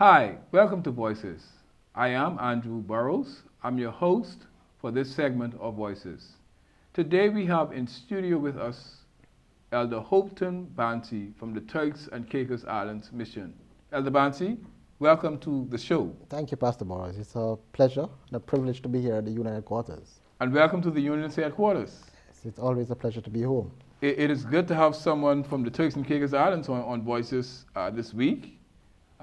Hi, welcome to Voices. I am Andrew Burrows. I'm your host for this segment of Voices. Today we have in studio with us Elder Hopeton Bansie from the Turks and Caicos Islands Mission. Elder Bansie, welcome to the show. Thank you, Pastor Morris. It's a pleasure and a privilege to be here at the Union Headquarters. And welcome to the Union's headquarters. It's always a pleasure to be home. It is good to have someone from the Turks and Caicos Islands on Voices this week.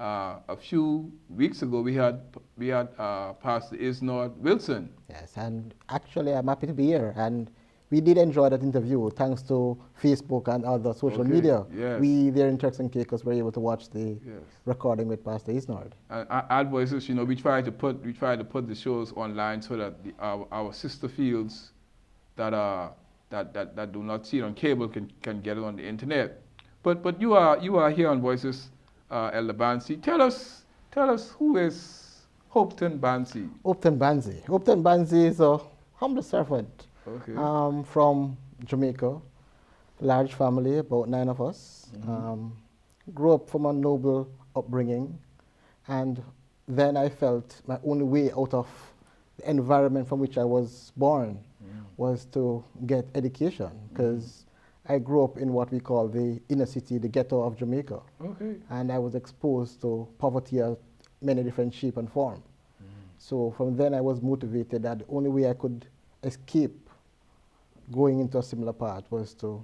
A few weeks ago, we had Pastor Isnord Wilson. Yes, and actually I'm happy to be here. And we did enjoy that interview thanks to Facebook and other social media. Yes. We there in Turks and Caicos were able to watch the recording with Pastor Isnord. At Voices, we try to put the shows online so that our sister fields that do not see it on cable can get it on the internet. But you are here on Voices. Elder Bansie, tell us who is Hopeton Bansie? Hopeton Bansie. Hopeton Bansie is a humble servant from Jamaica, large family, about 9 of us. Grew up from a noble upbringing, and then I felt my only way out of the environment from which I was born was to get education, because I grew up in what we call the inner city, the ghetto of Jamaica. And I was exposed to poverty at many different shape and form. So from then I was motivated that the only way I could escape going into a similar path was to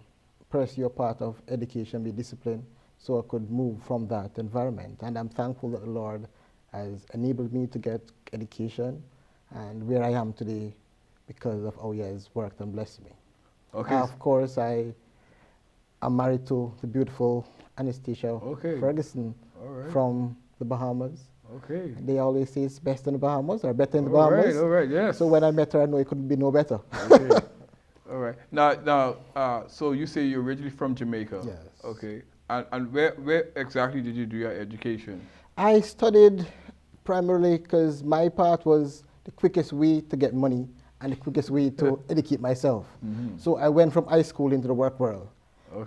pursue a path of education, be disciplined, so I could move from that environment. And I'm thankful that the Lord has enabled me to get education and where I am today because of how He has worked and blessed me. Of course, I'm married to the beautiful Anastasia Ferguson from the Bahamas. They always say it's best in the Bahamas or better in the Bahamas. All right, yes. So when I met her, I know it couldn't be no better. All right. Now, so you say you're originally from Jamaica. Yes. Okay. And where exactly did you do your education? I studied primarily because my path was the quickest way to get money and the quickest way to educate myself. So I went from high school into the work world.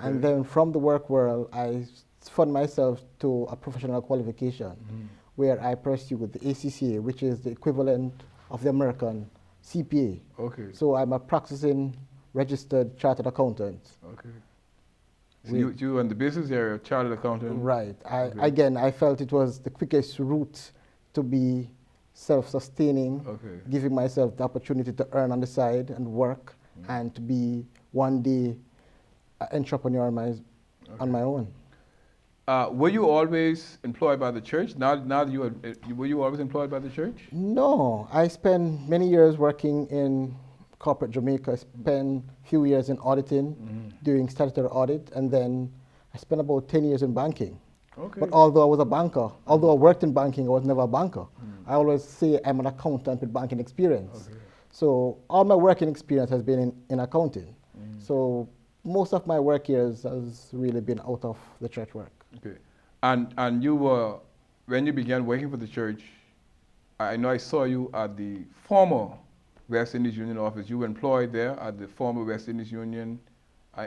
And then from the work world, I found myself to a professional qualification where I pursued the ACCA, which is the equivalent of the American CPA. So I'm a practicing registered chartered accountant. So you in the business area, chartered accountant? Right. Again, I felt it was the quickest route to be self-sustaining, giving myself the opportunity to earn on the side and work and to be one day an entrepreneur on my own. Were you always employed by the church? Were you always employed by the church? No, I spent many years working in corporate Jamaica. I spent a few years in auditing, doing statutory audit, and then I spent about 10 years in banking. But although I was a banker, although I worked in banking, I was never a banker. I always say I'm an accountant with banking experience. So all my working experience has been in accounting. So most of my work years has really been out of the church work. And you were, when you began working for the church, I know I saw you at the former West Indies Union office. You were employed there at the former West Indies Union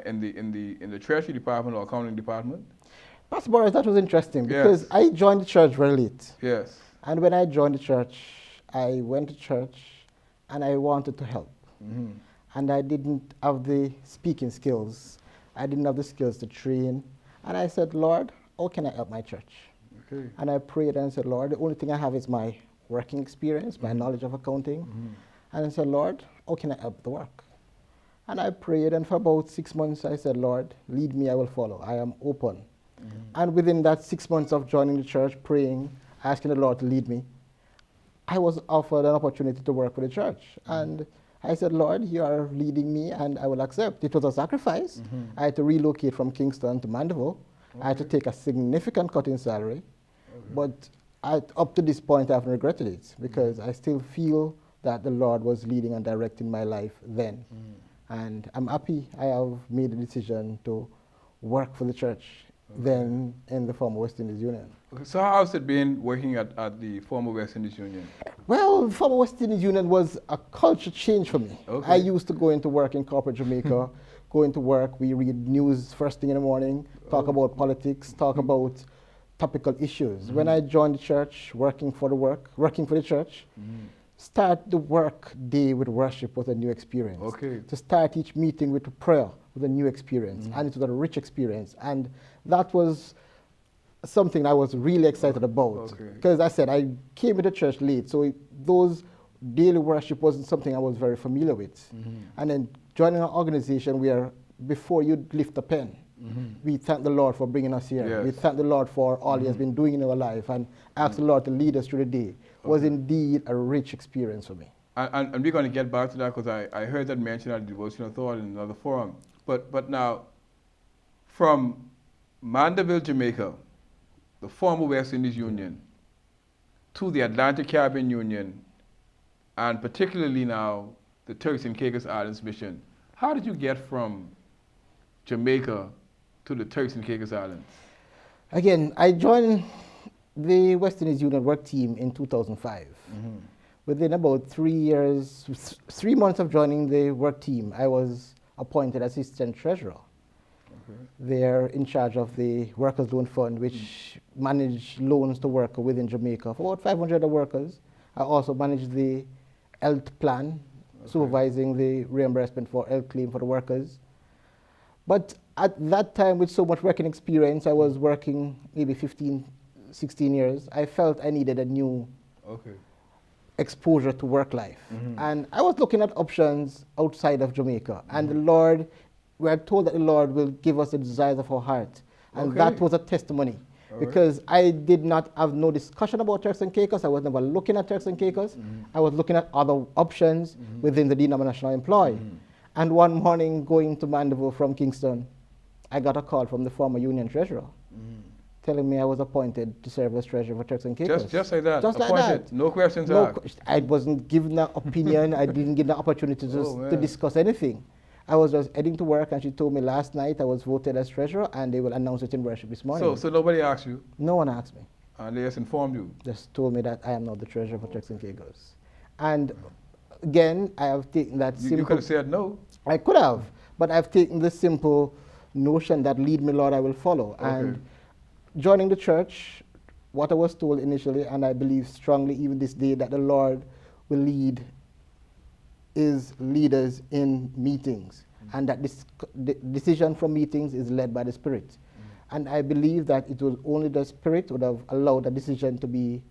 in the Treasury Department or Accounting Department? Pastor Boris, that was interesting because I joined the church very late. And when I joined the church, I went to church and I wanted to help. And I didn't have the speaking skills. I didn't have the skills to train. And I said, Lord, how can I help my church? And I prayed and said, Lord, the only thing I have is my working experience, my knowledge of accounting. And I said, Lord, how can I help the work? And I prayed, and for about 6 months, I said, Lord, lead me, I will follow. I am open. And within that 6 months of joining the church, praying, asking the Lord to lead me, I was offered an opportunity to work for the church. And I said, Lord, you are leading me and I will accept. It was a sacrifice. I had to relocate from Kingston to Mandeville. I had to take a significant cut in salary. But up to this point, I haven't regretted it because I still feel that the Lord was leading and directing my life then. And I'm happy I have made the decision to work for the church then in the former West Indies Union. So how's it been working at the former West Indies Union? Well, the former West Indies Union was a culture change for me. I used to go into work in corporate Jamaica, go into work, we read news first thing in the morning, talk about politics, talk about topical issues. When I joined the church, working for the church, start the work day with worship was a new experience. To start each meeting with prayer was a new experience, and it was a rich experience. And that was something I was really excited about. Because I said, I came to the church late, so those daily worship wasn't something I was very familiar with. And then joining an organization where before you lift a pen, we thank the Lord for bringing us here. We thank the Lord for all He has been doing in our life, and ask the Lord to lead us through the day. Was indeed a rich experience for me. And we're going to get back to that, because I heard that mentioned at Devotional Thought in another forum. But now, from Mandeville, Jamaica, the former West Indies Union, to the Atlantic Caribbean Union, and particularly now the Turks and Caicos Islands Mission, how did you get from Jamaica to the Turks and Caicos Islands? Again, I joined the West Indies Union work team in 2005. Within about 3 years, 3 months of joining the work team, I was appointed assistant treasurer. They're in charge of the Workers' Loan Fund, which manage loans to workers within Jamaica for about 500 workers. I also manage the health plan, supervising the reimbursement for health claim for the workers. But at that time, with so much working experience, I was working maybe 15, 16 years, I felt I needed a new exposure to work life. And I was looking at options outside of Jamaica. And the Lord, we are told that the Lord will give us the desires of our heart. And that was a testimony. Because I did not have no discussion about Turks and Caicos. I was never looking at Turks and Caicos. I was looking at other options within the denominational employ. And one morning, going to Mandeville from Kingston, I got a call from the former union treasurer telling me I was appointed to serve as treasurer for Turks and Caicos. Just like that? Just appointed. like that. No questions asked? I wasn't given an opinion. I didn't get the opportunity to discuss anything. I was just heading to work, and she told me last night I was voted as treasurer, and they will announce it in worship this morning. So nobody asked you? No one asked me. And they just informed you? Just told me that I am now the treasurer for Turks and Caicos. And again, I have taken that simple... You could have said no. I could have, but I've taken the simple notion that lead me, Lord, I will follow. And joining the church, what I was told initially, and I believe strongly even this day, that the Lord will lead is leaders in meetings, and that the decision from meetings is led by the Spirit. And I believe that it was only the Spirit would have allowed the decision to be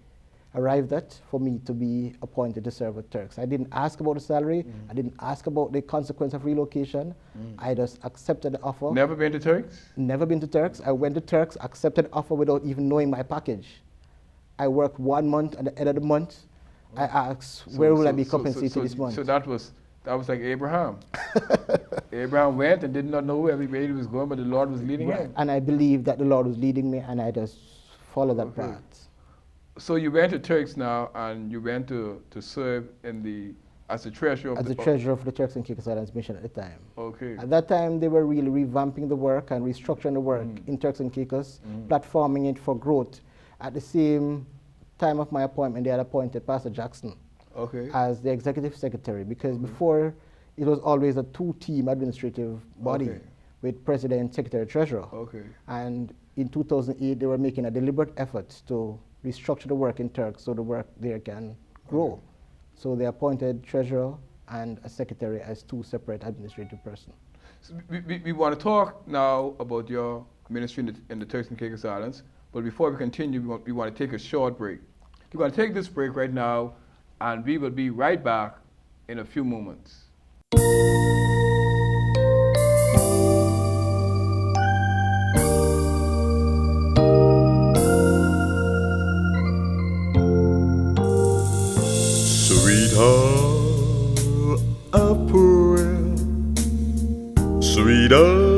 arrived at for me to be appointed to serve with Turks. I didn't ask about the salary. I didn't ask about the consequence of relocation. I just accepted the offer. Never been to Turks? Never been to Turks. I went to Turks, accepted the offer without even knowing my package. I worked 1 month, at the end of the month, I asked, where will I be compensated this month? So that was like Abraham. Abraham went and did not know where he was going, but the Lord was leading him. And I believed that the Lord was leading me, and I just followed that path. So you went to Turks now, and you went to serve as the treasurer of the treasurer of the Turks and Caicos Islands Mission at the time. Okay. At that time, they were really revamping the work and restructuring the work in Turks and Caicos, platforming it for growth. At the same time of my appointment, they had appointed Pastor Jackson as the executive secretary, because before it was always a two-team administrative body with president, secretary, treasurer. And in 2008, they were making a deliberate effort to restructure the work in Turks so the work there can grow. So they appointed treasurer and a secretary as two separate administrative persons. So we want to talk now about your ministry in the Turks and Caicos Islands, but before we continue, we want to take a short break. We're going to take this break right now, and we will be right back in a few moments. Sweet April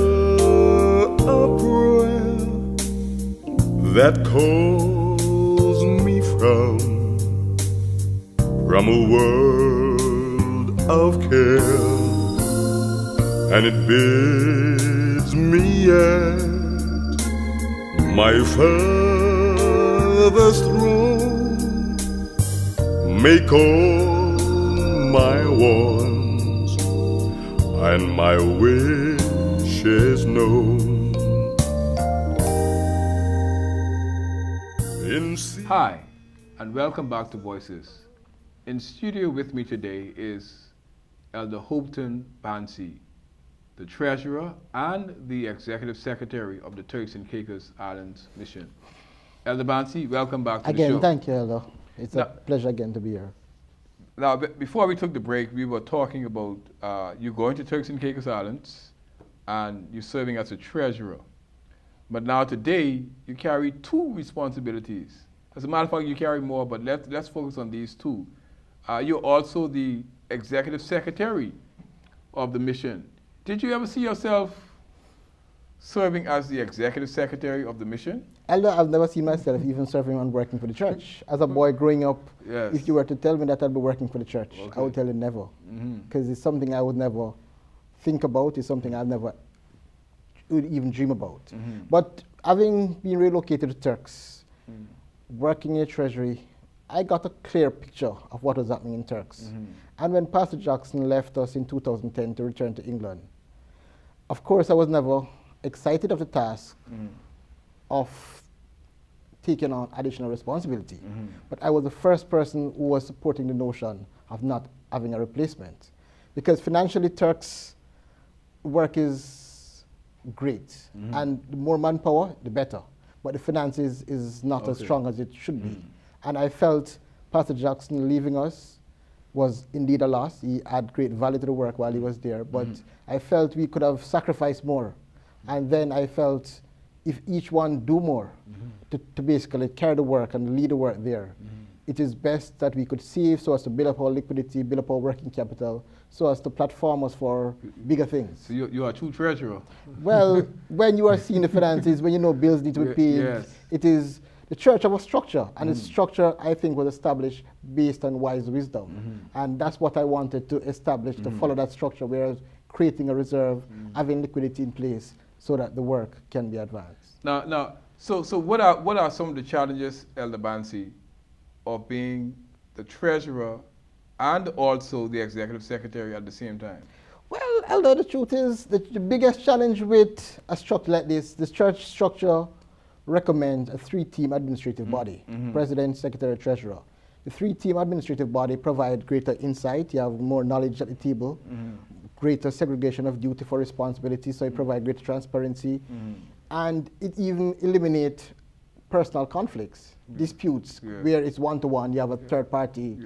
that calls me from a world of care, and it bids me at my Father's throne make all my wants and my wishes known. Hi, and welcome back to Voices. In studio with me today is Elder Hopeton Bansie, the Treasurer and the Executive Secretary of the Turks and Caicos Islands Mission. Elder Bansie, welcome back to the show. Again, thank you, Elder. It's a pleasure again to be here. Now, before we took the break, we were talking about you going to Turks and Caicos Islands and you serving as a treasurer. But now today, you carry two responsibilities. As a matter of fact, you carry more, but let's focus on these two. You're also the executive secretary of the mission. Did you ever see yourself serving as the executive secretary of the mission? Elder, I've never seen myself even serving and working for the church. As a boy growing up, yes. If you were to tell me that I'd be working for the church, I would tell you never. Because it's something I would never think about. It's something I never would even dream about. But having been relocated to Turks, working in the treasury, I got a clear picture of what was happening in Turks. And when Pastor Jackson left us in 2010 to return to England, of course I was never excited of the task of taking on additional responsibility. But I was the first person who was supporting the notion of not having a replacement. Because financially, Turks' work is great. And the more manpower, the better. But the finances is not as strong as it should be. And I felt Pastor Jackson leaving us was indeed a loss. He had great value to the work while he was there. But I felt we could have sacrificed more. And then I felt if each one do more to basically carry the work and lead the work there, it is best that we could save so as to build up our liquidity, build up our working capital, so as to platform us for bigger things. So you are a true treasurer. Well, when you are seeing the finances, when you know bills need to be paid, it is the church of a structure, and the structure, I think, was established based on wise wisdom. And that's what I wanted to establish, to follow that structure, whereas creating a reserve, having liquidity in place, so that the work can be advanced. So what are some of the challenges, Elder Bansie, of being the treasurer and also the executive secretary at the same time? Well, Elder, the truth is the biggest challenge with a structure like this church structure recommends a three-team administrative body, president, secretary, treasurer. The three-team administrative body provide greater insight. You have more knowledge at the table, greater segregation of duty for responsibility, so it provides greater transparency. And it even eliminates personal conflicts, disputes, where it's one-to-one, you have a third party.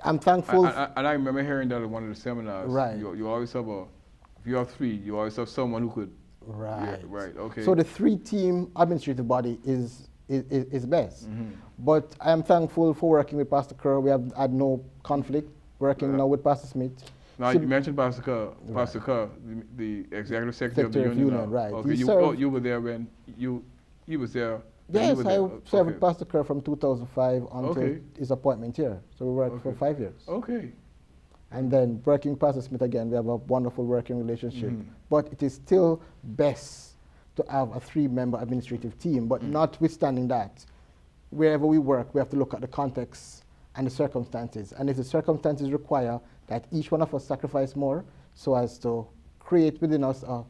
I'm thankful. And I remember hearing that at one of the seminars. Right. You always have if you have three, you always have someone who could. Right. Right, okay. So the three-team administrative body is best. But I am thankful for working with Pastor Kerr. We have had no conflict working now with Pastor Smith. Now, you mentioned Pastor Kerr, the executive secretary of the union. Right. Okay, you were there when he was there. Yes, I served with Pastor Kerr from 2005 until his appointment here. So we worked for 5 years. Okay. And then working with Pastor Smith again, we have a wonderful working relationship. But it is still best to have a three-member administrative team. But notwithstanding that, wherever we work, we have to look at the context and the circumstances. And if the circumstances require that each one of us sacrifice more so as to create within us a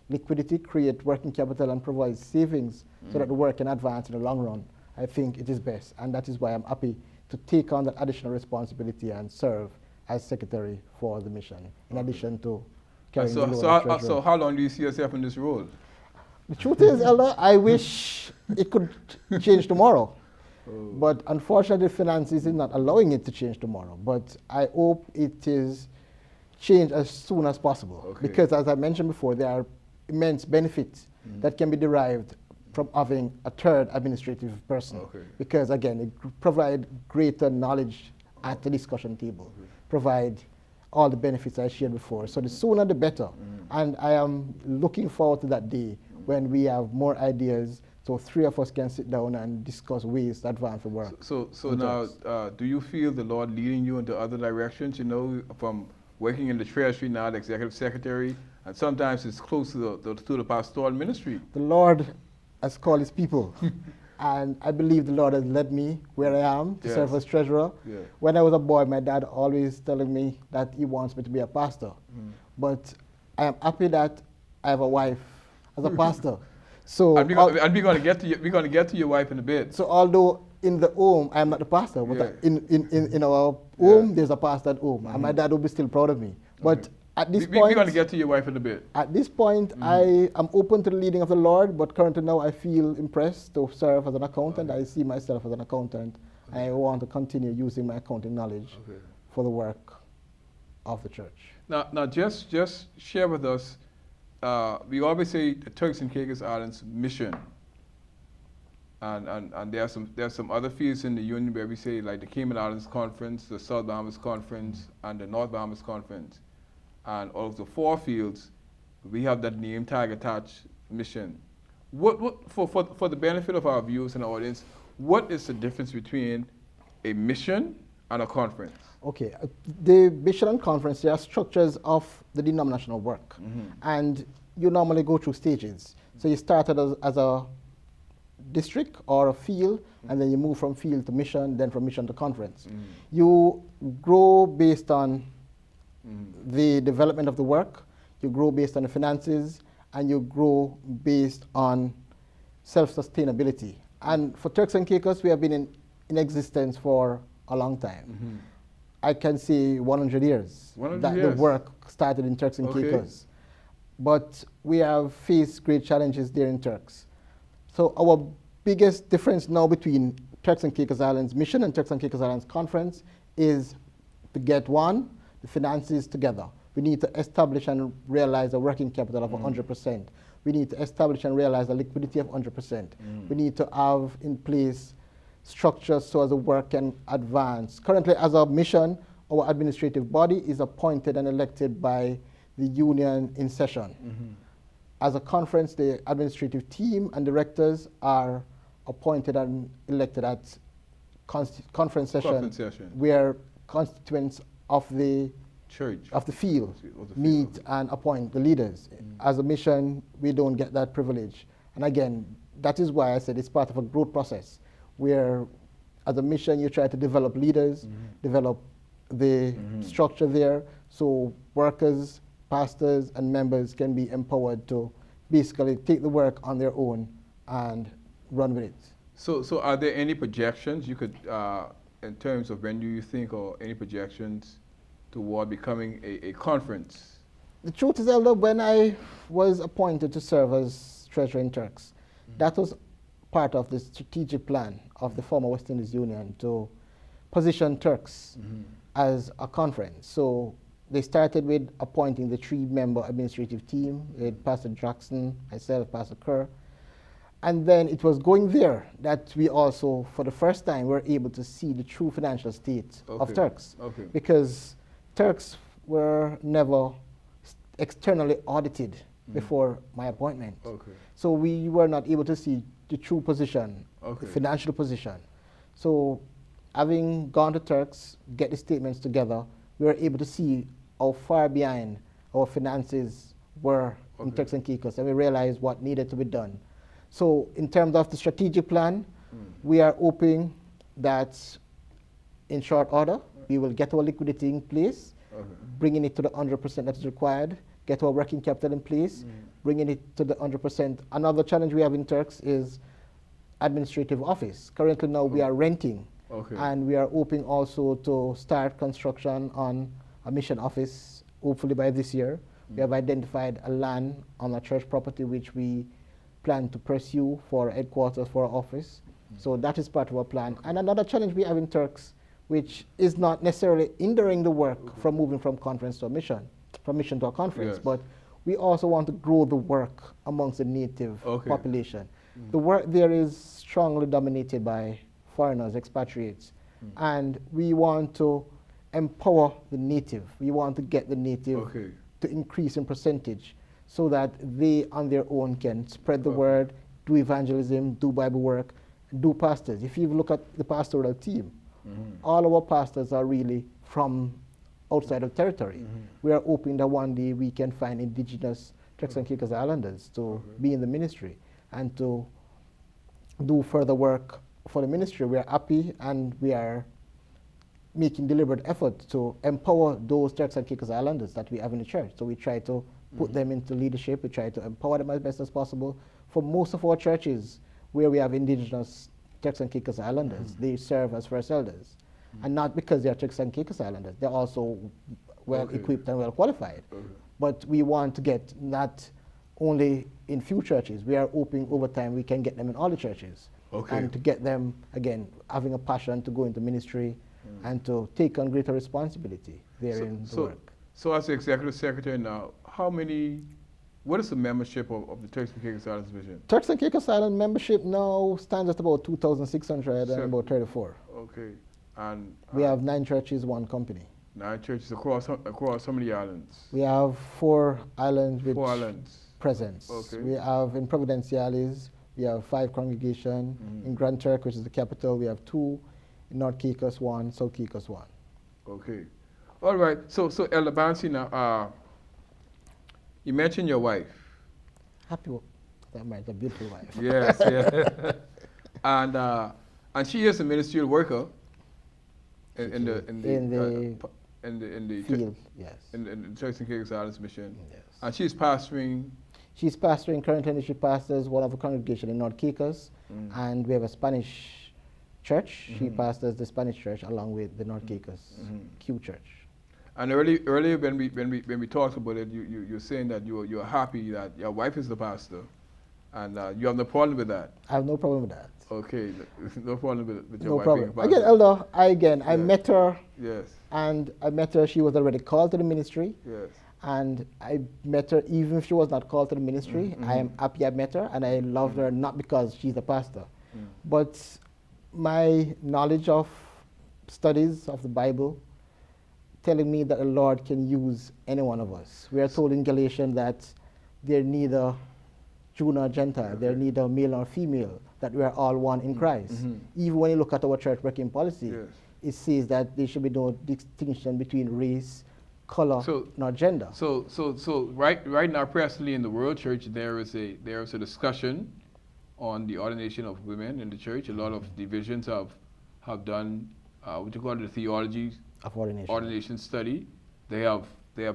liquidity, create working capital, and provide savings so that the work can advance in the long run, I think it is best. And that is why I'm happy to take on that additional responsibility and serve as secretary for the mission, in addition to carrying the load of treasurer. So how long do you see yourself in this role? The truth is, Elder, I wish it could change tomorrow. But unfortunately, finances is not allowing it to change tomorrow. But I hope it is changed as soon as possible. Because as I mentioned before, there are immense benefits that can be derived from having a third administrative person. Because again, it provides greater knowledge at the discussion table, provide all the benefits I shared before. So the sooner the better. And I am looking forward to that day when we have more ideas, so three of us can sit down and discuss ways to advance the work. So now, do you feel the Lord leading you into other directions, from working in the treasury now, the executive secretary, and sometimes it's close to the pastoral ministry? The Lord has called his people. And I believe the Lord has led me where I am to serve as treasurer. When I was a boy, my dad always telling me that he wants me to be a pastor. But I am happy that I have a wife as a pastor. So we're going to get to your wife in a bit. So although in the home, I'm not the pastor, but in our home, there's a pastor at home, and my dad will be still proud of me. But at this point, we're going to get to your wife in a bit. At this point, I am open to the leading of the Lord, but currently now I feel impressed to serve as an accountant. I see myself as an accountant. I want to continue using my accounting knowledge for the work of the church. Now, just share with us. We always say the Turks and Caicos Islands mission, and there are some other fields in the union where we say like the Cayman Islands Conference, the South Bahamas Conference, and the North Bahamas Conference. And of the 4 fields, we have that name tag attached mission. What for the benefit of our viewers and our audience, what is the difference between a mission and a conference? Okay, the mission and conference, they are structures of the denominational work. And you normally go through stages. So you started as a district or a field, and then you move from field to mission, then from mission to conference. You grow based on the development of the work, you grow based on the finances, and you grow based on self-sustainability. And for Turks and Caicos, we have been in existence for a long time. I can say 100 years that the work started in Turks and Caicos. But we have faced great challenges there in Turks. So our biggest difference now between Turks and Caicos Islands Mission and Turks and Caicos Islands Conference is to get the finances together. We need to establish and realize a working capital of 100%. We need to establish and realize a liquidity of 100%. We need to have in place structures so as the work can advance. Currently, as a mission, our administrative body is appointed and elected by the union in session. As a conference, the administrative team and directors are appointed and elected at conference session, where constituents of the church, of the field, meet and appoint the leaders. As a mission, we don't get that privilege. And again, that is why I said it's part of a growth process, where as a mission, you try to develop leaders, develop the structure there, so workers, pastors, and members can be empowered to basically take the work on their own and run with it. So are there any projections you could, in terms of when do you think, or any projections toward becoming a conference? The truth is, Elder, when I was appointed to serve as treasurer in Turks, that was part of the strategic plan of the former West Indies Union to position Turks as a conference. So they started with appointing the 3-member administrative team with Pastor Jackson, myself, Pastor Kerr. And then it was going there that we also, for the first time, were able to see the true financial state of Turks. Because Turks were never externally audited before my appointment. So we were not able to see the true position, the financial position. So having gone to Turks, get the statements together, we were able to see how far behind our finances were in Turks and Caicos, and we realized what needed to be done. So in terms of the strategic plan, we are hoping that in short order, we will get our liquidity in place, bringing it to the 100% that is required, get our working capital in place, bringing it to the 100%. Another challenge we have in Turks is administrative office. Currently now we are renting, and we are hoping also to start construction on a mission office, hopefully by this year. We have identified a land on a church property which we plan to pursue for headquarters for our office. So that is part of our plan. And another challenge we have in Turks, which is not necessarily hindering the work from moving from conference to a mission, from mission to a conference, but we also want to grow the work amongst the native population. The work there is strongly dominated by foreigners, expatriates, and we want to empower the native. We want to get the native to increase in percentage so that they on their own can spread the word, do evangelism, do Bible work, do pastors. If you look at the pastoral team, all our pastors are really from outside of territory. We are hoping that one day we can find indigenous Turks and Caicos Islanders to be in the ministry and to do further work for the ministry. We are happy and we are making deliberate efforts to empower those Turks and Caicos Islanders that we have in the church. So we try to put them into leadership. We try to empower them as best as possible. For most of our churches where we have indigenous Turks and Caicos Islanders. They serve as first elders. And not because they're Turks and Caicos Islanders. They're also well equipped and well qualified. But we want to get not only in few churches, we are hoping over time we can get them in all the churches. And to get them, again, having a passion to go into ministry and to take on greater responsibility therein the work. So as the executive secretary now, what is the membership of the Turks and Caicos Islands Mission? Turks and Caicos Island membership now stands at about 2,600 and about 34. Okay. And we have 9 churches, 1 company. 9 churches across how many islands? We have 4 islands with 4 islands. presence. We have in Providenciales, we have 5 congregations. In Grand Turk, which is the capital, we have 2. In North Caicos, 1. South Caicos, 1. Okay. All right. So Elder Bansie, now, you mentioned your wife. Happy that married a beautiful wife. Yes, yeah. And she is a ministerial worker in the field, yes. In the Turks and Caicos Islands Mission. Yes. And she's pastoring. She's pastoring currently. She pastors one of the congregations in North Caicos, and we have a Spanish church. She pastors the Spanish church along with the North Caicos Q Church. And earlier when we talked about it, you're saying that you're happy that your wife is the pastor, and you have no problem with that. I have no problem with that. Okay, no problem with your no wife problem. being a pastor. Again, Elder, I met her. Yes. And I met her. She was already called to the ministry. Yes. And I met her even if she was not called to the ministry. I am happy I met her, and I loved her not because she's a pastor, but my knowledge of studies of the Bible telling me that the Lord can use any one of us. We are told in Galatians that they're neither Jew nor Gentile, they're neither male nor female, that we are all one in Christ. Even when you look at our church working policy, it says that there should be no distinction between race, color, nor gender. So right now, presently in the World Church, there is a discussion on the ordination of women in the church. A lot of divisions have done what you call the theology of ordination study. They have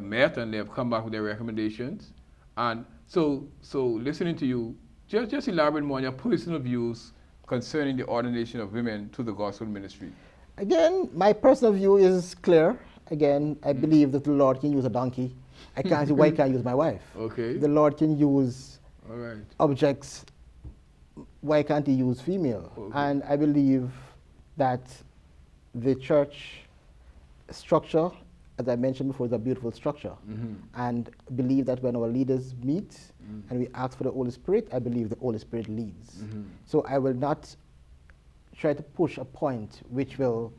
met and they have come back with their recommendations. And so listening to you, just elaborate more on your personal views concerning the ordination of women to the gospel ministry. Again, my personal view is clear. Again, I believe that the Lord can use a donkey. I can't see why he can't use my wife. Okay. The Lord can use objects. Why can't he use female? And I believe that the church structure, as I mentioned before, is a beautiful structure. And believe that when our leaders meet and we ask for the Holy Spirit, I believe the Holy Spirit leads. So I will not try to push a point which will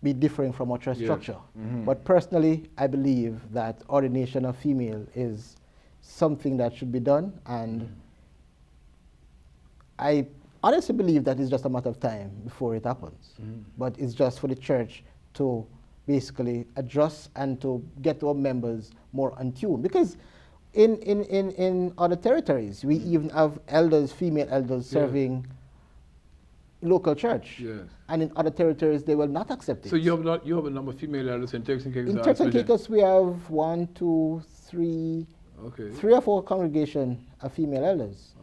be differing from our church structure. But personally, I believe that ordination of female is something that should be done, and I honestly believe that it's just a matter of time before it happens. But it's just for the church to basically adjust and to get our members more in tune. Because in other territories, we even have elders, female elders, serving local church. And in other territories, they will not accept it. So you have a number of female elders in Turks and Caicos? In Turks and Caicos, we have 1, 2, 3, 3 or 4 congregations of female elders.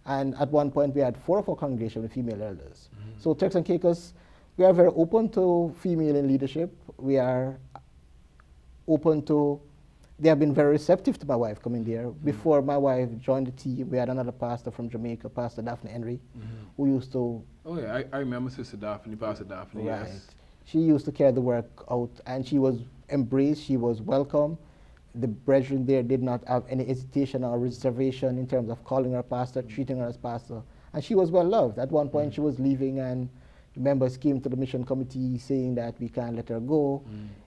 And at one point, we had 4 of our congregations with female elders. So Turks and Caicos, we are very open to female in leadership. We are open to, they have been very receptive to my wife coming there. Before my wife joined the team, we had another pastor from Jamaica, Pastor Daphne Henry, who used to... Oh yeah, I remember Sister Daphne, Pastor Daphne, yes. She used to carry the work out, and she was embraced, she was welcome. The brethren there did not have any hesitation or reservation in terms of calling her pastor, treating her as pastor. And she was well loved. At one point, she was leaving, and the members came to the mission committee saying that we can't let her go.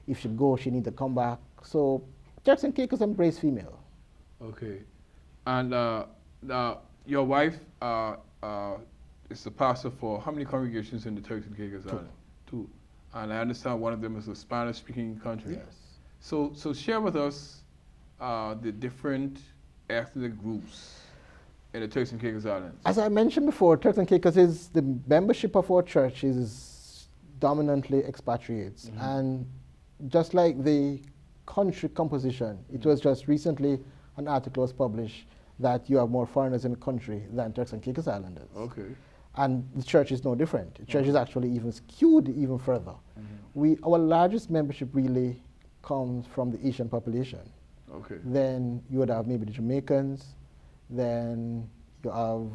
If she go, she needs to come back. So Turks and Caicos embrace female. Okay. And now your wife is the pastor for how many congregations in the Turks and Caicos Islands? 2. And I understand one of them is a Spanish-speaking country. Yes. So share with us the different ethnic groups in the Turks and Caicos Islands. As I mentioned before, Turks and Caicos is, the membership of our church is dominantly expatriates. And just like the country composition, it was just recently an article was published that you have more foreigners in the country than Turks and Caicos Islanders. And the church is no different. The church is actually even skewed even further. Our largest membership really comes from the Asian population. Okay. Then you would have maybe the Jamaicans, then you have...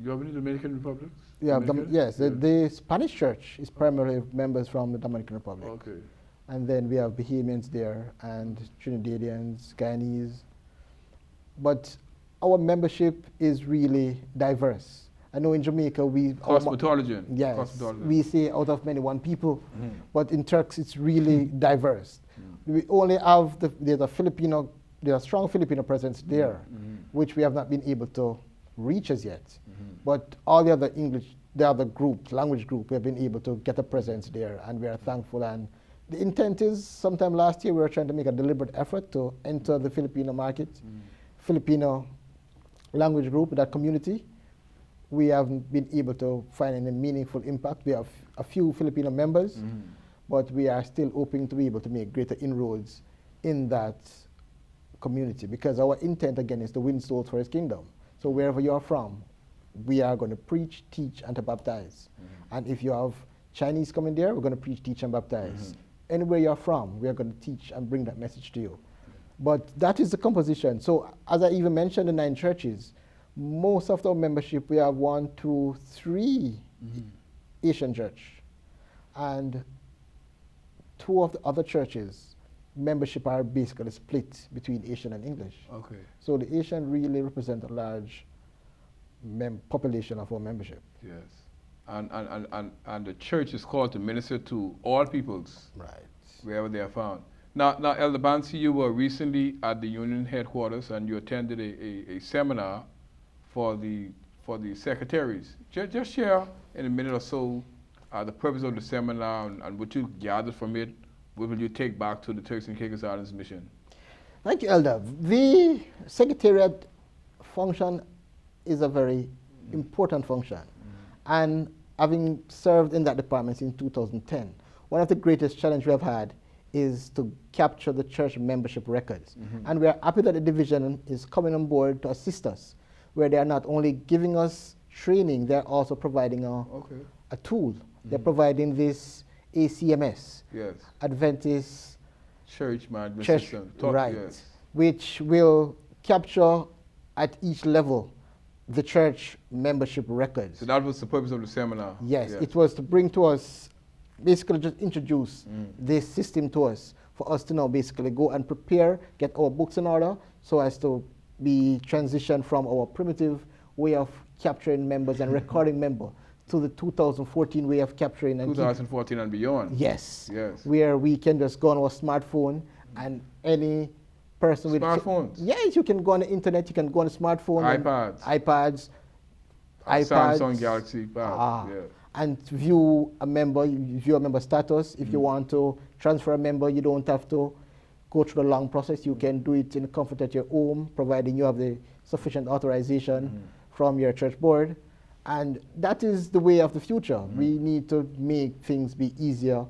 You have any Dominican Republics? Yeah, yes, the Spanish church is primarily members from the Dominican Republic. Okay. And then we have Bahamians there, and Trinidadians, Guyanese. But our membership is really diverse. I know in Jamaica Cosmetologian. Yes, Cosmetologian. we say out of many one people, but in Turks it's really diverse. We only have there's a strong Filipino presence there, which we have not been able to reach as yet. But all the other language group, we have been able to get a presence there, and we are thankful. And the intent is, sometime last year we were trying to make a deliberate effort to enter the Filipino market, Filipino language group, that community. We haven't been able to find any meaningful impact. We have a few Filipino members, but we are still hoping to be able to make greater inroads in that community, because our intent, again, is to win souls for His kingdom. So wherever you are from, we are going to preach, teach, and to baptize. And if you have Chinese coming there, we're going to preach, teach, and baptize. Anywhere you're from, we are going to teach and bring that message to you. But that is the composition. So as I even mentioned, the 9 churches, most of our membership, we have 1, 2, 3 Asian church. And 2 of the other churches, membership are basically split between Asian and English. Okay. So the Asian really represent a large population of our membership. Yes. And the church is called to minister to all peoples, right, wherever they are found. Now, Elder Bansie, you were recently at the union headquarters and you attended a seminar for the secretaries. Just share in a minute or so the purpose of the seminar and what you gathered from it. What will you take back to the Turks and Caicos Islands mission? Thank you, Elder. The secretariat function is a very important function. And having served in that department since 2010, one of the greatest challenges we have had is to capture the church membership records. And we are happy that the division is coming on board to assist us, where they are not only giving us training, they're also providing a tool. They're providing this ACMS, yes, Adventist Church Management Church, System, right, yes, which will capture at each level the church membership records. So that was the purpose of the seminar? Yes, it was to bring to us, basically just introduce this system to us, for us to now basically go and prepare, get our books in order, so as to be transitioned from our primitive way of capturing members and recording members to the 2014 way of capturing. 2014 and beyond. Yes. Yes. Where we can just go on our smartphone and any person with smartphones. Yes, you can go on the internet, you can go on the smartphone. iPads. Samsung Galaxy Pad. Yeah. And view a member status. If you want to transfer a member, you don't have to go through the long process. You can do it in the comfort of your home, providing you have the sufficient authorization from your church board. And that is the way of the future. We need to make things be easier,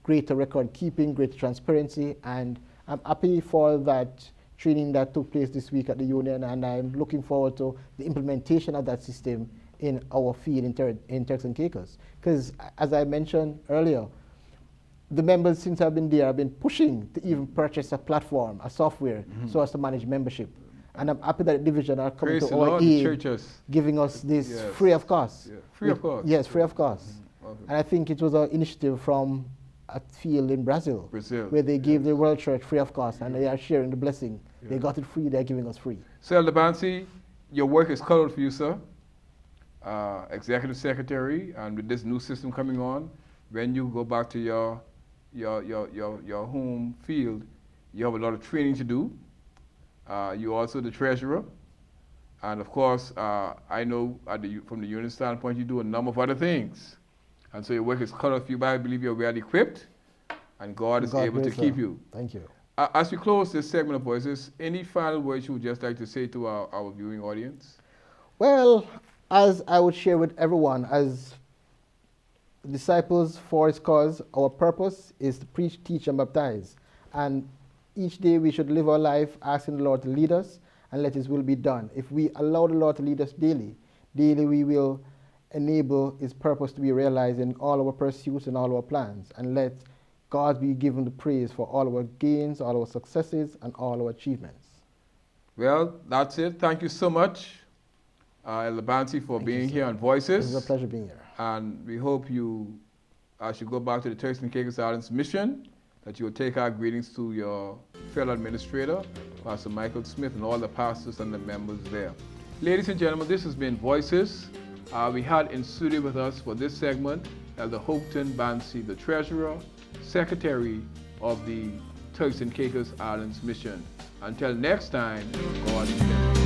greater record keeping, greater transparency, and I'm happy for that training that took place this week at the union, and I'm looking forward to the implementation of that system in our field in Turks and Caicos. Because as I mentioned earlier, the members, since I've been there, have been pushing to even purchase a platform, a software, so as to manage membership. And I'm happy that the division are coming to our aid, giving us this free of cost. Yeah. Free of cost? Yes, free of cost. Okay. And I think it was an initiative from a field in Brazil, where they gave the World Church free of cost, and they are sharing the blessing. They got it free, they're giving us free. So, Elder Bansie, your work is cut out for you, sir. Executive Secretary, and with this new system coming on, when you go back to your home field, you have a lot of training to do. You're also the treasurer. And of course, I know from the union standpoint, you do a number of other things. And so your work is cut out for you, but I believe you're well equipped, and God is able to keep you. Thank you. As we close this segment of Voices, any final words you would just like to say to our viewing audience? Well, as I would share with everyone, as disciples for His cause, our purpose is to preach, teach, and baptize. And each day we should live our life asking the Lord to lead us and let His will be done. If we allow the Lord to lead us daily, daily we will enable His purpose to be realized in all our pursuits and all our plans. And let God be given the praise for all our gains, all our successes, and all our achievements. Well, that's it. Thank you so much, Elder Bansie, for being here on Voices. It was a pleasure being here. And we hope you, as you go back to the Turks and Caicos Islands mission, that you will take our greetings to your fellow administrator, Pastor Michael Smith, and all the pastors and the members there. Ladies and gentlemen, this has been Voices. We had in studio with us for this segment Elder Hopeton Bansie, the Treasurer, Secretary of the Turks and Caicos Islands Mission. Until next time, God bless.